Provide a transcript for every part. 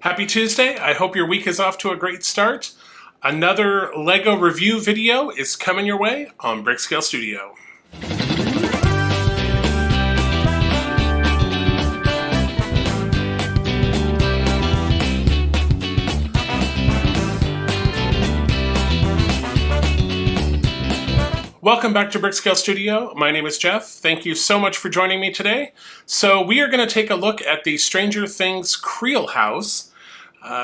Happy Tuesday. I hope your week is off to a great start. Another LEGO review video is coming your way on BrickScale Studio. Welcome back to BrickScale Studio. My name is Jeff. Thank you so much for joining me today. So we are going to take a look at the Stranger Things Creel House.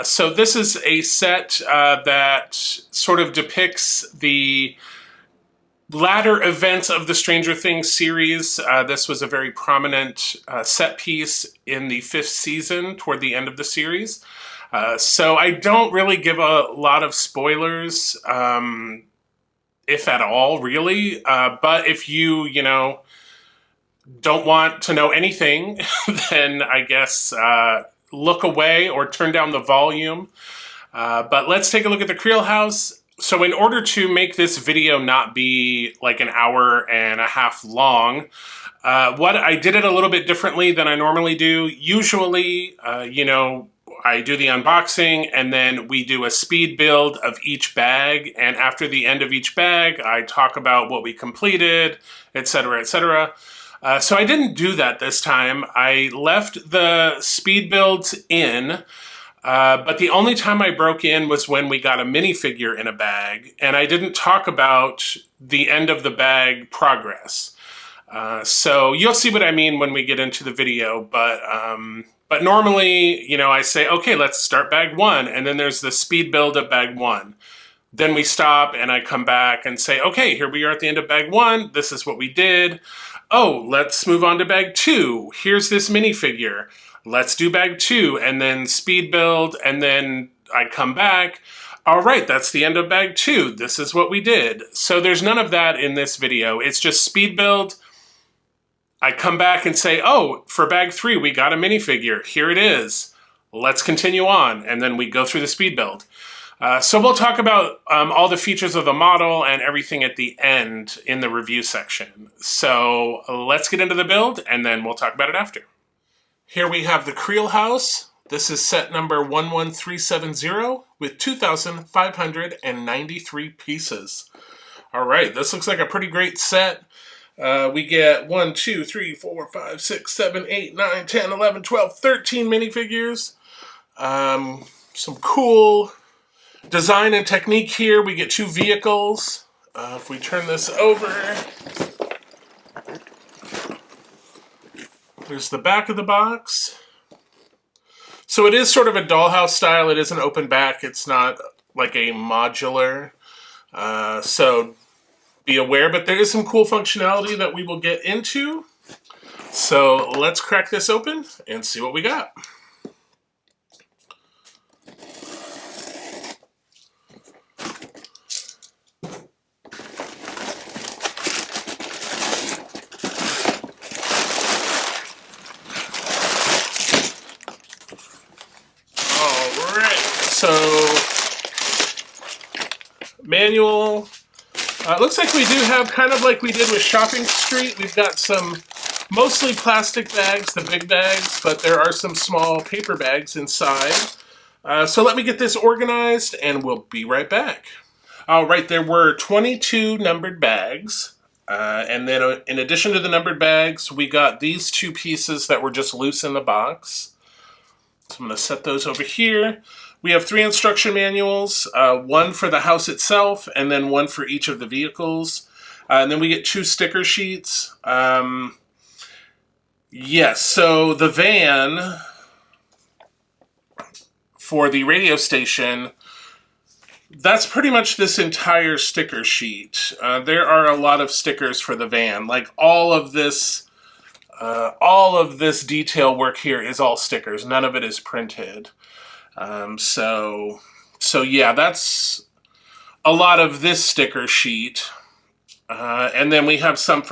So this is a set that sort of depicts the latter events of the Stranger Things series. This was a very prominent set piece in the 5th season toward the end of the series. So I don't really give a lot of spoilers, if at all, really. But if you don't want to know anything, then I guess look away or turn down the volume. But let's take a look at the Creel House. So in order to make this video not be like an hour and a half long, I did it a little bit differently than I normally do. Usually, I do the unboxing and then we do a speed build of each bag. And after the end of each bag, I talk about what we completed, etc., etc. So I didn't do that this time. I left the speed builds in, but the only time I broke in was when we got a minifigure in a bag, and I didn't talk about the end of the bag progress. So you'll see what I mean when we get into the video, but normally, I say, okay, let's start bag 1, and then there's the speed build of bag 1. Then we stop, and I come back and say, okay, here we are at the end of bag 1. This is what we did. Oh, let's move on to bag 2. Here's this minifigure. Let's do bag 2, and then speed build, and then I come back. All right, that's the end of bag 2. This is what we did. So there's none of that in this video. It's just speed build. I come back and say, oh, for bag 3, we got a minifigure. Here it is. Let's continue on. And then we go through the speed build. So we'll talk about all the features of the model and everything at the end in the review section. So let's get into the build and then we'll talk about it after. Here we have the Creel House. This is set number 11370 with 2,593 pieces. All right, this looks like a pretty great set. We get 1, 2, 3, 4, 5, 6, 7, 8, 9, 10, 11, 12, 13 minifigures. Some cool design and technique here. We get 2 vehicles. If we turn this over, there's the back of the box. So it is sort of a dollhouse style. It is an open back. It's not like a modular. So be aware, but there is some cool functionality that we will get into. So let's crack this open and see what we got. All right, so manual. Looks like we do have, kind of like we did with Shopping Street, we've got some mostly plastic bags, the big bags, but there are some small paper bags inside. So let me get this organized and we'll be right back. All right, there were 22 numbered bags. And then in addition to the numbered bags, we got these 2 pieces that were just loose in the box. So I'm going to set those over here. We have 3 instruction manuals, 1 for the house itself, and then 1 for each of the vehicles. And then we get 2 sticker sheets. Yes, so the van for the radio station, that's pretty much this entire sticker sheet. There are a lot of stickers for the van. Like all of this detail work here is all stickers. None of it is printed. So yeah, that's a lot of this sticker sheet. And then we have some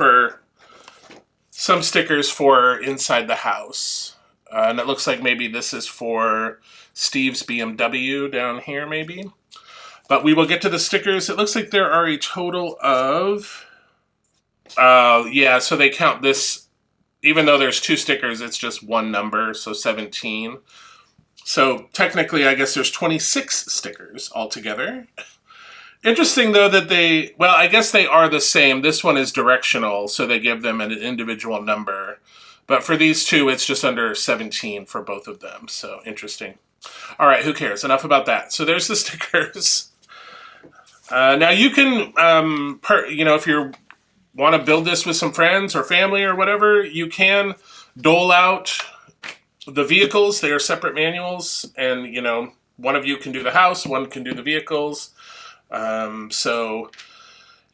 stickers for inside the house. And it looks like maybe this is for Steve's BMW down here, maybe. But we will get to the stickers. It looks like there are a total of, yeah, so they count this, even though there's 2 stickers, it's just 1 number, so 17. So technically, I guess there's 26 stickers altogether. Interesting, though, that well, I guess they are the same. This one is directional, so they give them an individual number. But for these two, it's just under 17 for both of them. So interesting. All right, who cares? Enough about that. So there's the stickers. Now you can, if you want to build this with some friends or family or whatever, you can dole out the vehicles. They are separate manuals, and one of you can do the house, one can do the vehicles. And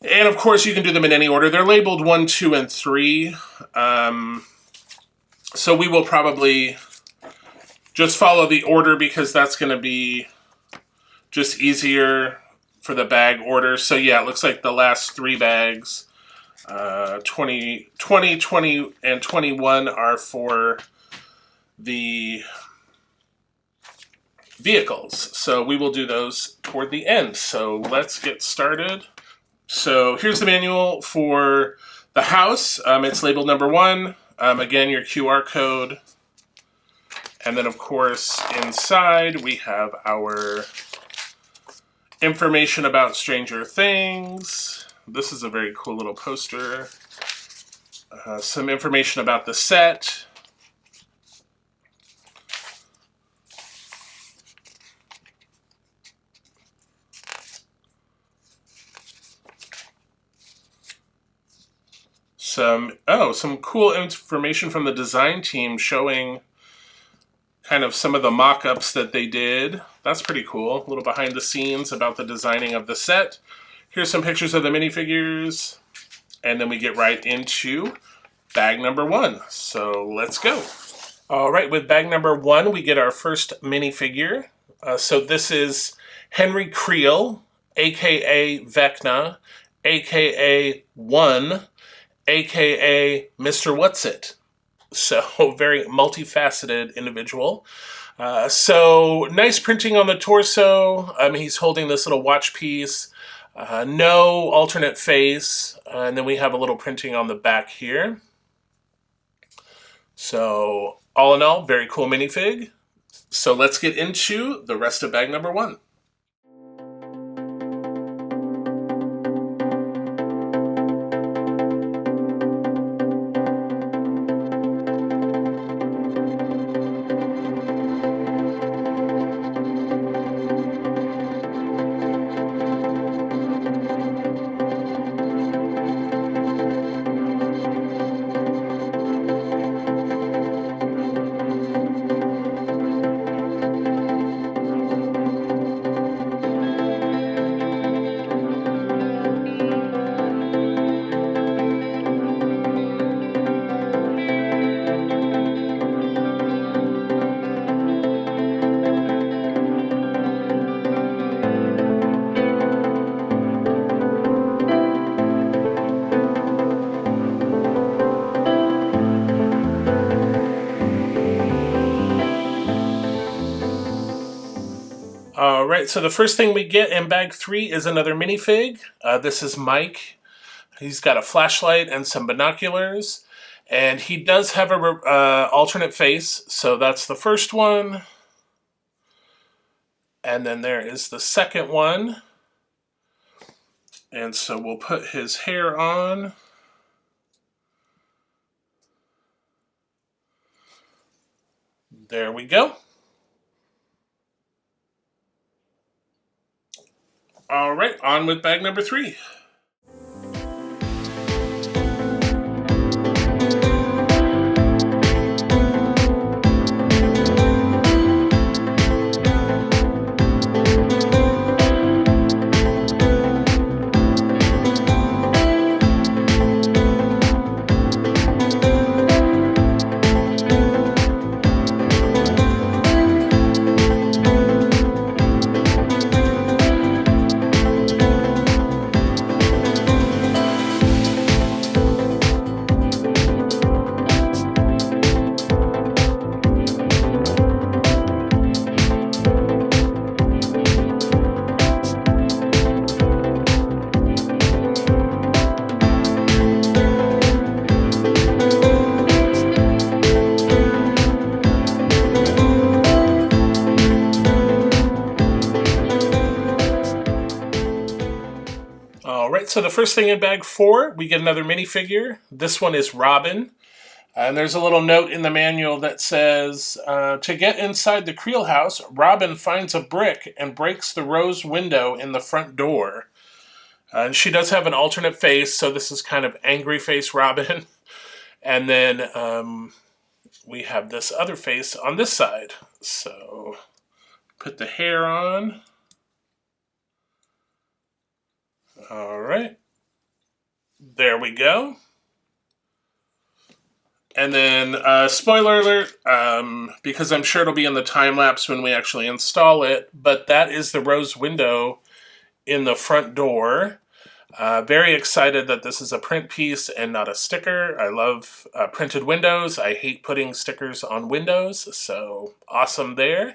of course you can do them in any order. They're labeled 1, 2, and 3. So we will probably just follow the order because that's going to be just easier for the bag order. So yeah, it looks like the last 3 bags, 20, 20, and 21 are for the vehicles. So we will do those toward the end. So let's get started. So here's the manual for the house. It's labeled number 1. Again, your QR code. And then, of course, inside we have our information about Stranger Things. This is a very cool little poster. Some information about the set. Some cool information from the design team showing kind of some of the mock-ups that they did. That's pretty cool. A little behind the scenes about the designing of the set. Here's some pictures of the minifigures. And then we get right into bag number 1. So let's go. All right, with bag number 1, we get our first minifigure. So this is Henry Creel, aka Vecna, aka 1, aka Mr. Whatsit. So very multifaceted individual. So nice printing on the torso. He's holding this little watch piece. No alternate face. And then we have a little printing on the back here. So all in all, very cool minifig. So let's get into the rest of bag number 1. All right, so the first thing we get in bag 3 is another minifig. This is Mike. He's got a flashlight and some binoculars, and he does have a alternate face, so that's the first one. And then there is the second one. And so we'll put his hair on. There we go. All right, on with bag number 3. so the first thing in bag 4, we get another minifigure. This one is Robin. And there's a little note in the manual that says, to get inside the Creel house, Robin finds a brick and breaks the rose window in the front door. And she does have an alternate face, so this is kind of angry face Robin. And then we have this other face on this side. So put the hair on. All right. There we go. And then, spoiler alert, because I'm sure it'll be in the time lapse when we actually install it, but that is the rose window in the front door. Very excited that this is a print piece and not a sticker. I love printed windows. I hate putting stickers on windows, so awesome there.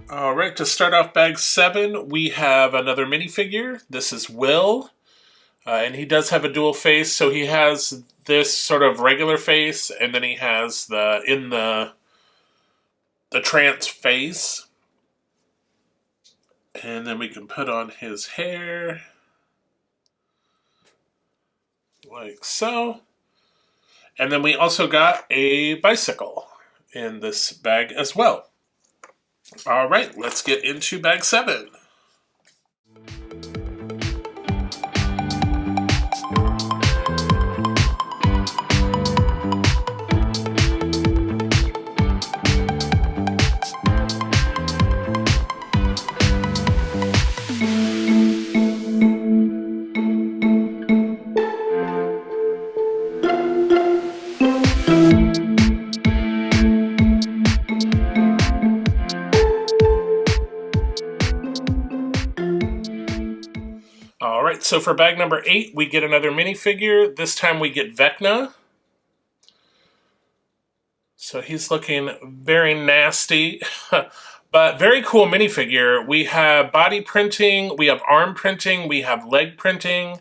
Alright, to start off bag 7, we have another minifigure. This is Will, and he does have a dual face, so he has this sort of regular face, and then he has the trance face. And then we can put on his hair, like so. And then we also got a bicycle in this bag as well. All right, let's get into bag 7. Alright, so for bag number 8, we get another minifigure. This time we get Vecna. So he's looking very nasty, but very cool minifigure. We have body printing, we have arm printing, we have leg printing,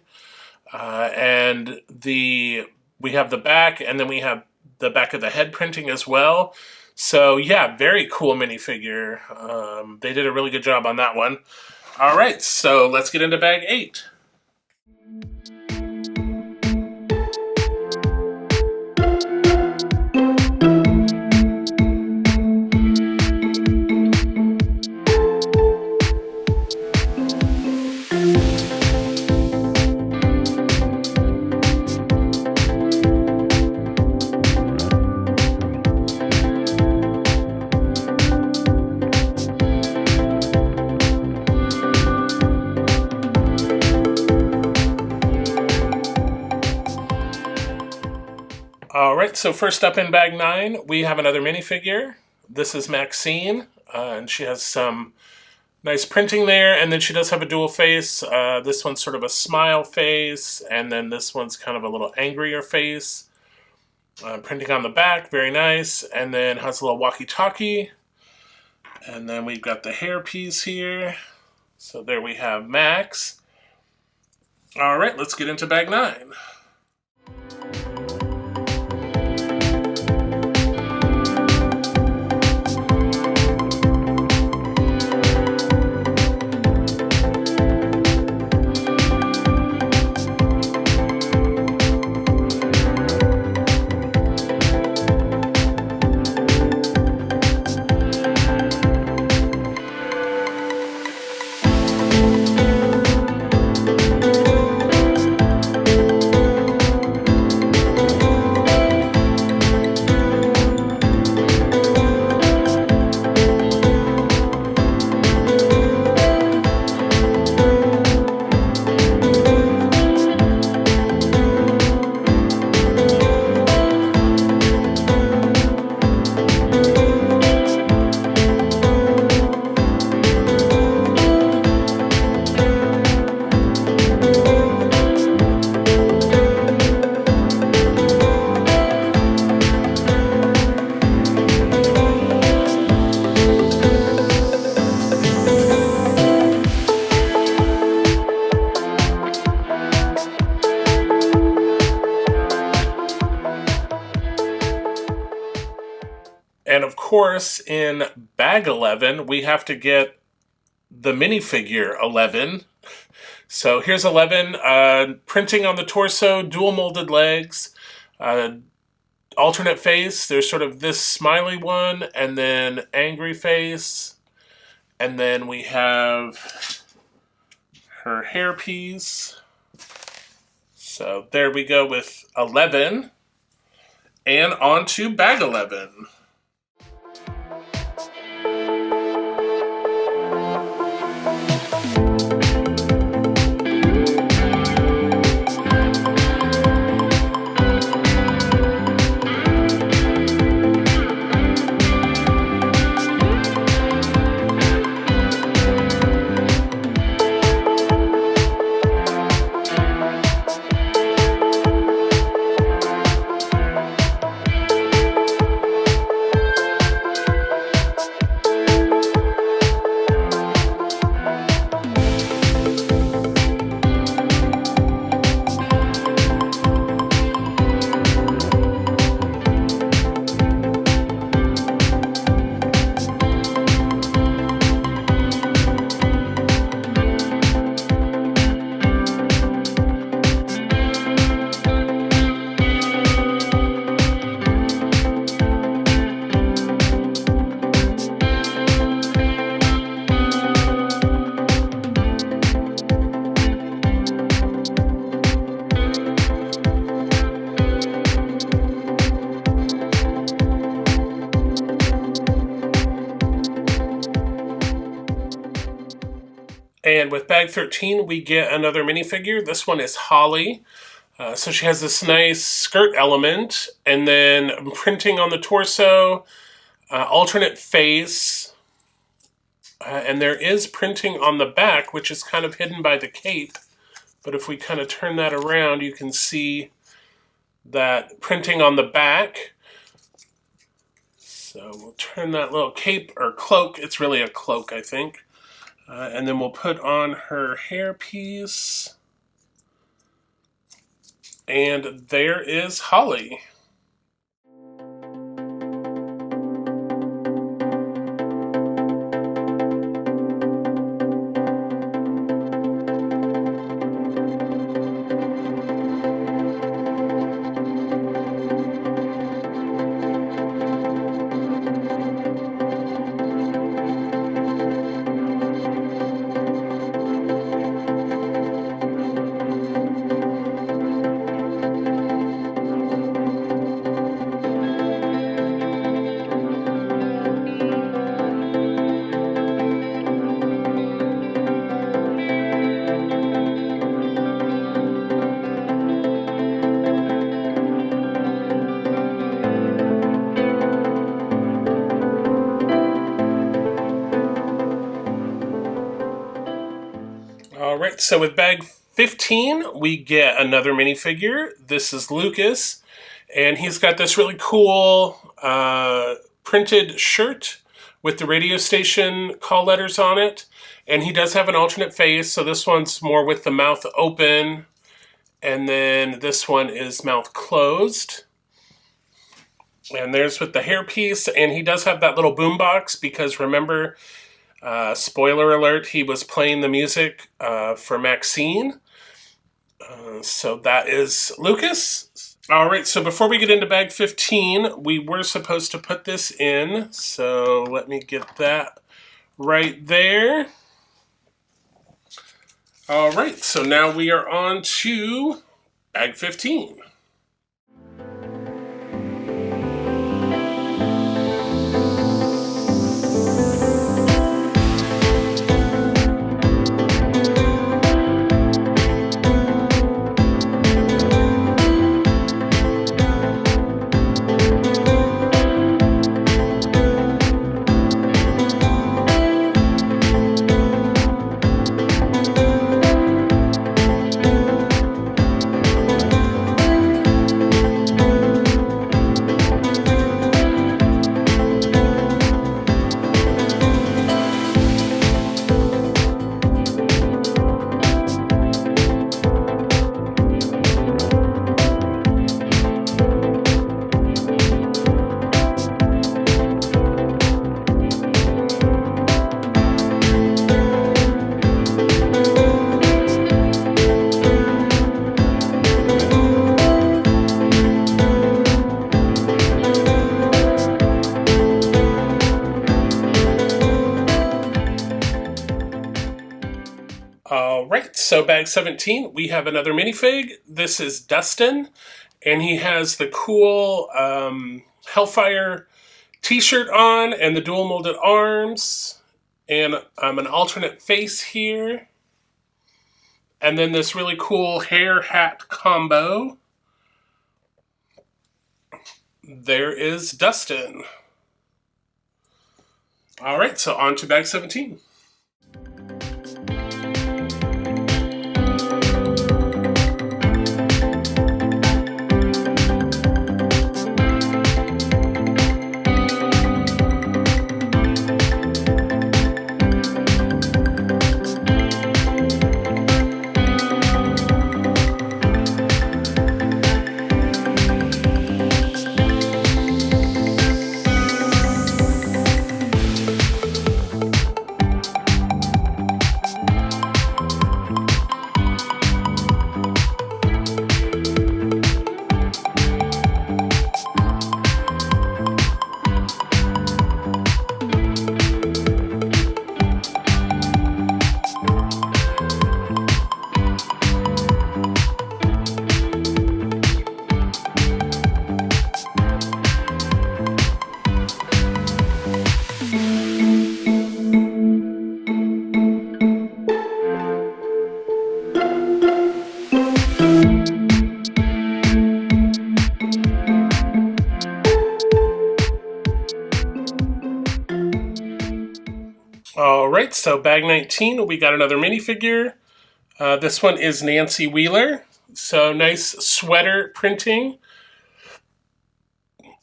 and we have the back, and then we have the back of the head printing as well. So yeah, very cool minifigure. They did a really good job on that one. All right, so let's get into bag 8. Alright, so first up in bag 9, we have another minifigure. This is Maxine, and she has some nice printing there, and then she does have a dual face. This one's sort of a smile face, and then this one's kind of a little angrier face. Printing on the back, very nice, and then has a little walkie-talkie. And then we've got the hair piece here. So there we have Max. Alright, let's get into bag 9. course, in bag 11, we have to get the minifigure 11. So here's 11, printing on the torso, dual molded legs, alternate face. There's sort of this smiley one, and then angry face. And then we have her hairpiece. So there we go with 11. And on to bag 11. And with bag 13, we get another minifigure. This one is Holly. So she has this nice skirt element, and then printing on the torso, alternate face, and there is printing on the back, which is kind of hidden by the cape. But if we kind of turn that around, you can see that printing on the back. So we'll turn that little cape or cloak. It's really a cloak, I think. And then we'll put on her hairpiece. And there is Holly. Alright, so with bag 15, we get another minifigure. This is Lucas, and he's got this really cool printed shirt with the radio station call letters on it. And he does have an alternate face, so this one's more with the mouth open, and then this one is mouth closed. And there's with the hairpiece, and he does have that little boombox because remember, spoiler alert, he was playing the music for Maxine. So that is Lucas. All right, so before we get into bag 15, we were supposed to put this in. So let me get that right there. All right, so now we are on to bag 15. All right, so bag 17, we have another minifig. This is Dustin, and he has the cool Hellfire t-shirt on and the dual molded arms and an alternate face here. And then this really cool hair hat combo. There is Dustin. All right, so on to bag 17. All right, so bag 19, we got another minifigure. This one is Nancy Wheeler. So nice sweater printing.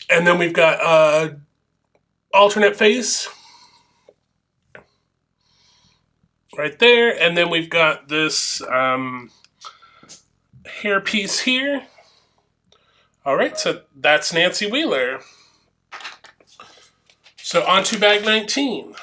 And then we've got alternate face right there. And then we've got this hair piece here. All right, so that's Nancy Wheeler. So on to bag 19.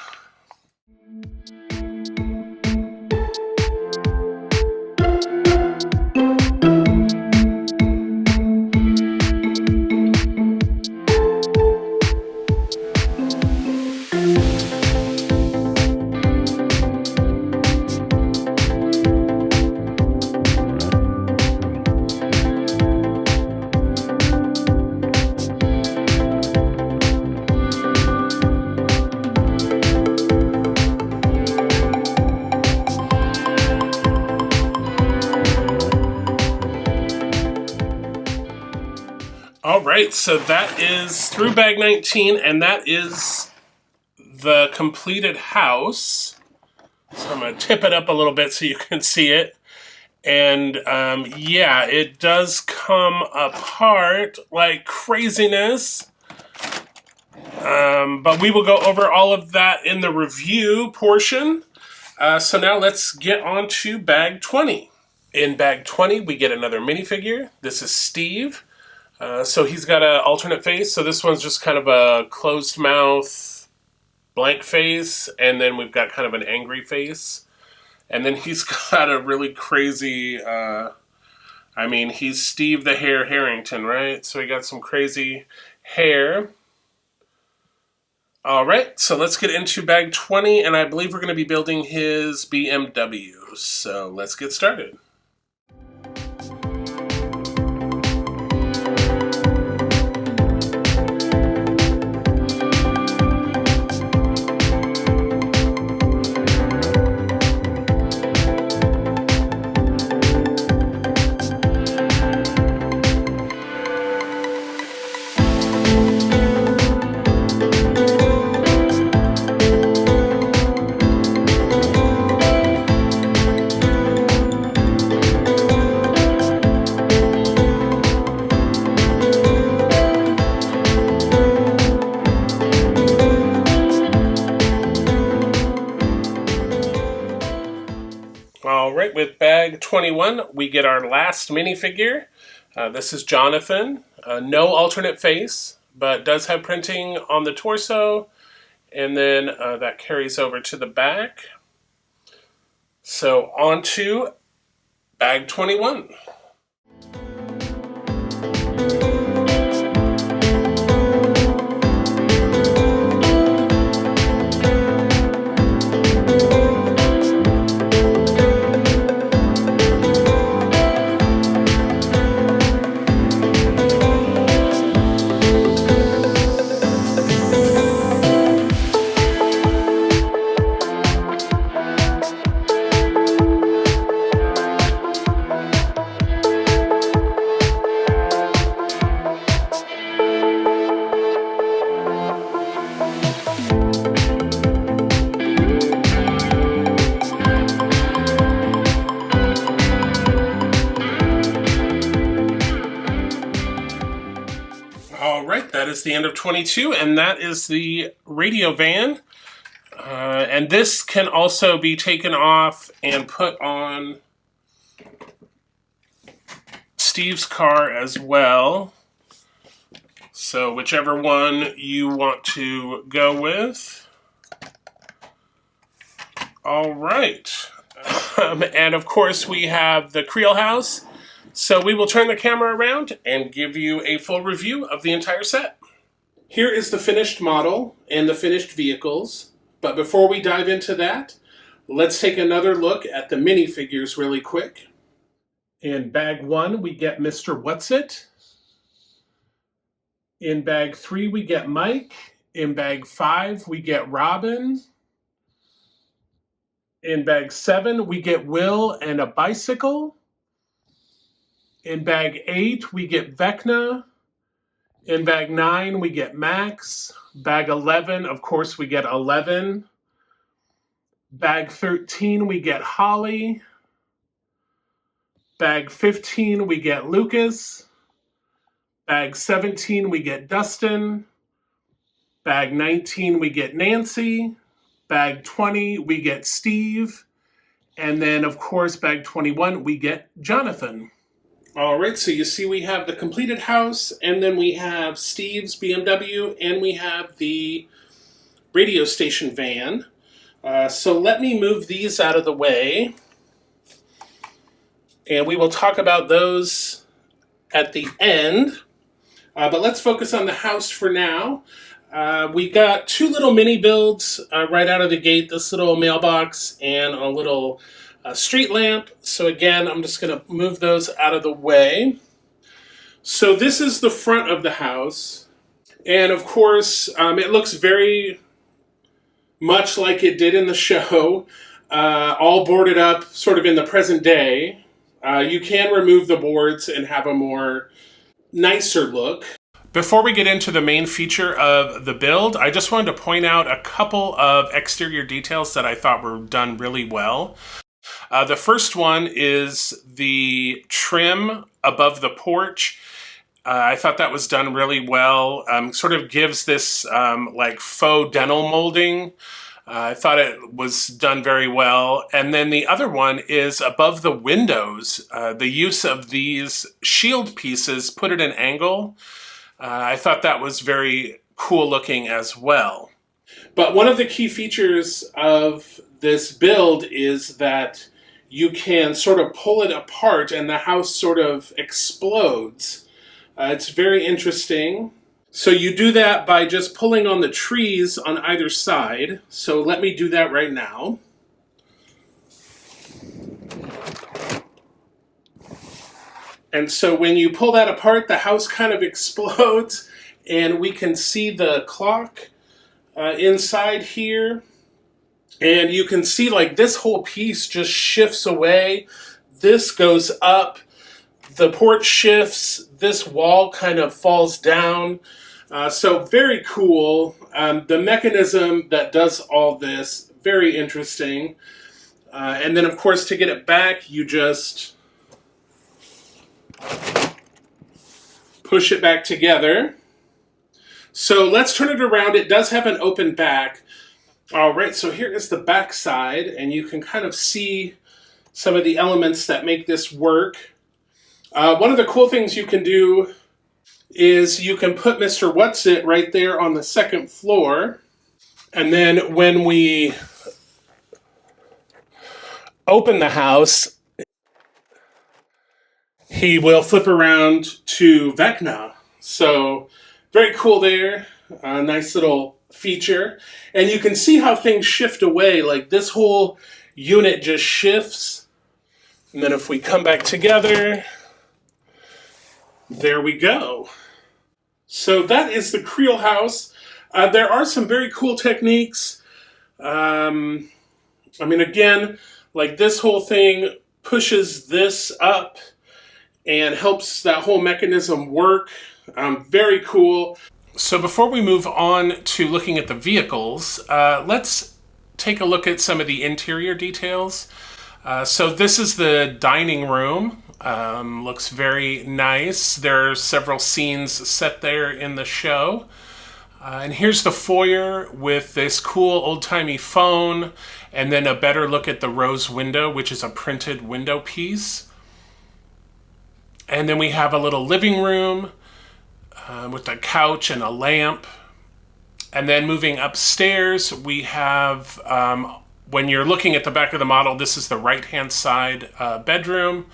All right, so that is through bag 19, and that is the completed house. So I'm going to tip it up a little bit so you can see it. And yeah, it does come apart like craziness. But we will go over all of that in the review portion. So now let's get on to bag 20. In bag 20, we get another minifigure. This is Steve. So he's got an alternate face. So this one's just kind of a closed mouth, blank face. And then we've got kind of an angry face. And then he's got a really crazy, I mean, he's Steve the Hair Harrington, right? So he got some crazy hair. All right, so let's get into bag 20. And I believe we're going to be building his BMW. So let's get started. All right, with bag 21, we get our last minifigure. This is Jonathan. No alternate face, but does have printing on the torso, and then that carries over to the back. So on to bag 21. the end of 22, and that is the radio van. And this can also be taken off and put on Steve's car as well. So whichever one you want to go with. All right. And of course we have the Creel House. So we will turn the camera around and give you a full review of the entire set. Here is the finished model and the finished vehicles. But before we dive into that, let's take another look at the minifigures really quick. In bag 1, we get Mr. Whatsit. In bag 3, we get Mike. In bag 5, we get Robin. In bag 7, we get Will and a bicycle. In bag 8, we get Vecna. In bag 9, we get Max. Bag 11, of course, we get 11. Bag 13, we get Holly. Bag 15, we get Lucas. Bag 17, we get Dustin. Bag 19, we get Nancy. Bag 20, we get Steve. And then, of course, bag 21, we get Jonathan. All right, so you see we have the completed house, and then we have Steve's BMW, and we have the radio station van. So let me move these out of the way, and we will talk about those at the end. But let's focus on the house for now. We got 2 little mini builds right out of the gate, this little mailbox and a little street lamp. So again, I'm just going to move those out of the way. So this is the front of the house. And of course, it looks very much like it did in the show, all boarded up sort of in the present day. You can remove the boards and have a more nicer look. Before we get into the main feature of the build, I just wanted to point out a couple of exterior details that I thought were done really well. The first one is the trim above the porch. I thought that was done really well. Sort of gives this like faux dental molding. I thought it was done very well. And then the other one is above the windows. The use of these shield pieces put at an angle. I thought that was very cool looking as well. But one of the key features of this build is that you can sort of pull it apart and the house sort of explodes. It's very interesting. So you do that by just pulling on the trees on either side. So let me do that right now. And so when you pull that apart, the house kind of explodes, and we can see the clock inside here. And you can see like this whole piece just shifts away. This goes up, the porch shifts, this wall kind of falls down. So very cool. The mechanism that does all this, very interesting. And then of course to get it back, you just push it back together. So let's turn it around. It does have an open back. All right, so here is the back side, and you can kind of see some of the elements that make this work. One of the cool things you can do is you can put Mr. Whatsit right there on the second floor, and then when we open the house, he will flip around to Vecna. So very cool there. Nice little feature. And you can see how things shift away. Like this whole unit just shifts. And then if we come back together, there we go. So that is the Creel House. There are some very cool techniques. I mean, again, like this whole thing pushes this up and helps that whole mechanism work. Very cool. So before we move on to looking at the vehicles, let's take a look at some of the interior details. So this is the dining room. Looks very nice. There are several scenes set there in the show. And here's the foyer with this cool old-timey phone, and then a better look at the rose window, which is a printed window piece. And then we have a little living room with a couch and a lamp. And then moving upstairs, we have, when you're looking at the back of the model, this is the right-hand side bedroom.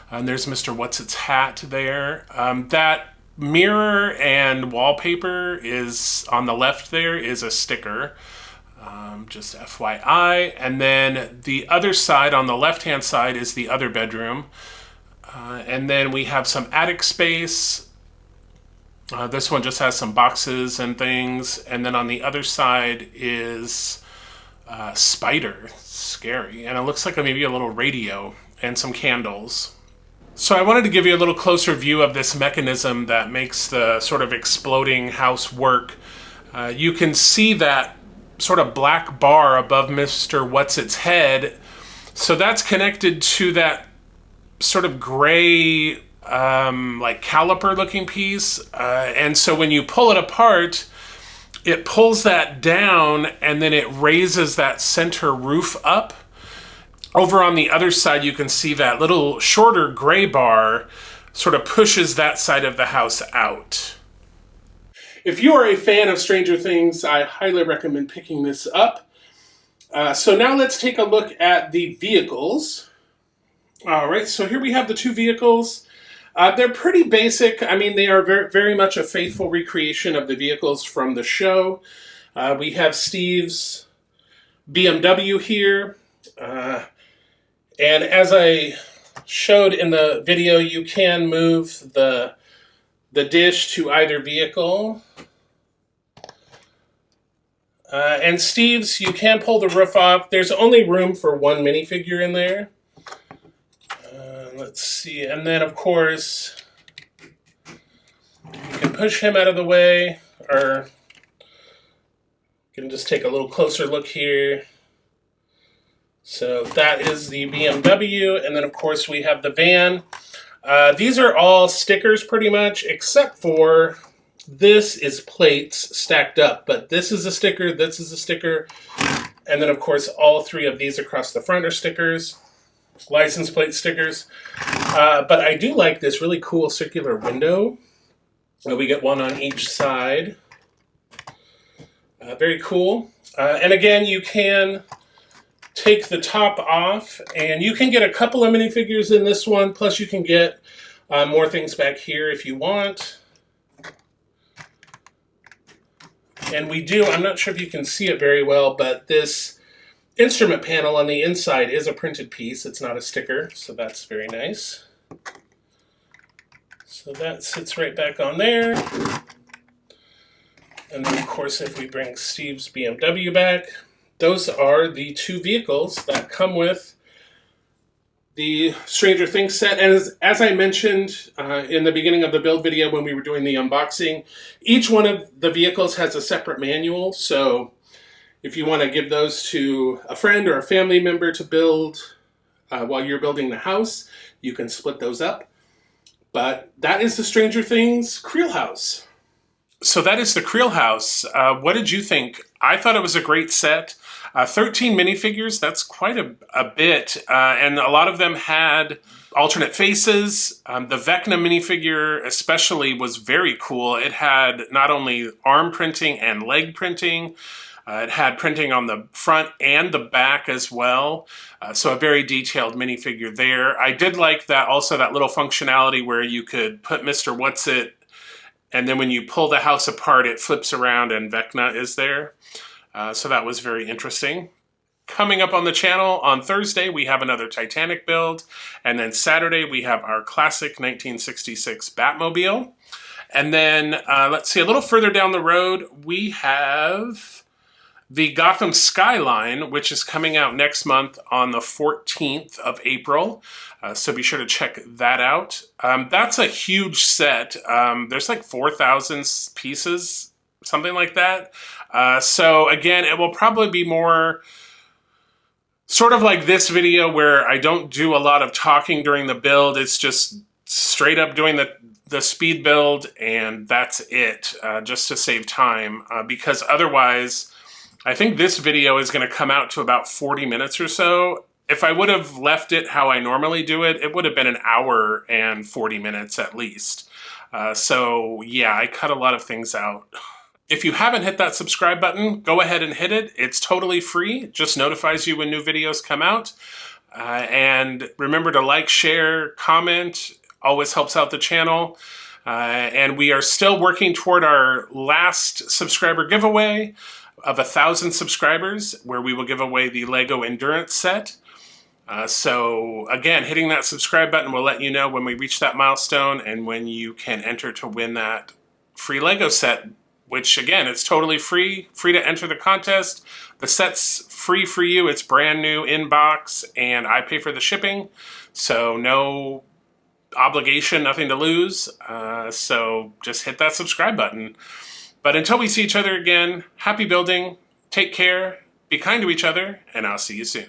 And there's Mr. Whatsit's hat there. That mirror and wallpaper is on the left there is a sticker, just FYI. And then the other side, on the left-hand side, is the other bedroom. And then we have some attic space. This one just has some boxes and things. And then on the other side is spider, scary. And it looks like maybe a little radio and some candles. So I wanted to give you a little closer view of this mechanism that makes the sort of exploding house work. You can see that sort of black bar above Mr. Whatsit's head. So that's connected to that sort of gray, like caliper looking piece. And so when you pull it apart, it pulls that down and then it raises that center roof up. Over on the other side, you can see that little shorter gray bar sort of pushes that side of the house out. If you are a fan of Stranger Things, I highly recommend picking this up. So now let's take a look at the vehicles. All right, so here we have the two vehicles. They're pretty basic. I mean, they are very, very much a faithful recreation of the vehicles from the show. We have Steve's BMW here. And as I showed in the video, you can move the dish to either vehicle. And Steve's, you can pull the roof off. There's only room for one minifigure in there. Let's see. And then, of course, you can push him out of the way, or you can just take a little closer look here. So that is the BMW, and then of course we have the van. These are all stickers pretty much, except for this is plates stacked up, but this is a sticker, this is a sticker, and then of course all three of these across the front are stickers, license plate stickers. But I do like this really cool circular window. We get one on each side. Very cool. And again, you can take the top off, and you can get a couple of minifigures in this one, plus you can get more things back here if you want. And we do, I'm not sure if you can see it very well, but this instrument panel on the inside is a printed piece. It's not a sticker, so that's very nice. So that sits right back on there. And then of course if we bring Steve's BMW back, those are the two vehicles that come with the Stranger Things set. And as I mentioned in the beginning of the build video when we were doing the unboxing, each one of the vehicles has a separate manual. So if you want to give those to a friend or a family member to build while you're building the house, you can split those up. But that is the Stranger Things Creel House. So that is the Creel House. What did you think? I thought it was a great set. 13 minifigures, that's quite a bit. And a lot of them had alternate faces. The Vecna minifigure especially was very cool. It had not only arm printing and leg printing, it had printing on the front and the back as well. So a very detailed minifigure there. I did like that also, that little functionality where you could put Mr. Whatsit, and then when you pull the house apart, it flips around and Vecna is there. So that was very interesting. Coming up on the channel on Thursday, we have another Titanic build. And then Saturday, we have our classic 1966 Batmobile. And then, let's see, a little further down the road, we have the Gotham Skyline, which is coming out next month on the 14th of April. So be sure to check that out. That's a huge set. There's like 4,000 pieces, something like that. So again, it will probably be more Sort of like this video where I don't do a lot of talking during the build. It's just straight up doing the speed build, and that's it, just to save time, because otherwise I think this video is going to come out to about 40 minutes or so. If I would have left it how I normally do it, it would have been an hour and 40 minutes at least. So yeah, I cut a lot of things out. If you haven't hit that subscribe button, go ahead and hit it. It's totally free. It just notifies you when new videos come out. And remember to like, share, comment. Always helps out the channel. And we are still working toward our last subscriber giveaway of 1,000 subscribers, where we will give away the Lego Endurance set. So again, hitting that subscribe button will let you know when we reach that milestone and when you can enter to win that free Lego set, which again, it's totally free to enter the contest. The set's free for you. It's brand new in box, and I pay for the shipping. So no obligation, nothing to lose. So just hit that subscribe button. But until we see each other again, happy building, take care, be kind to each other, and I'll see you soon.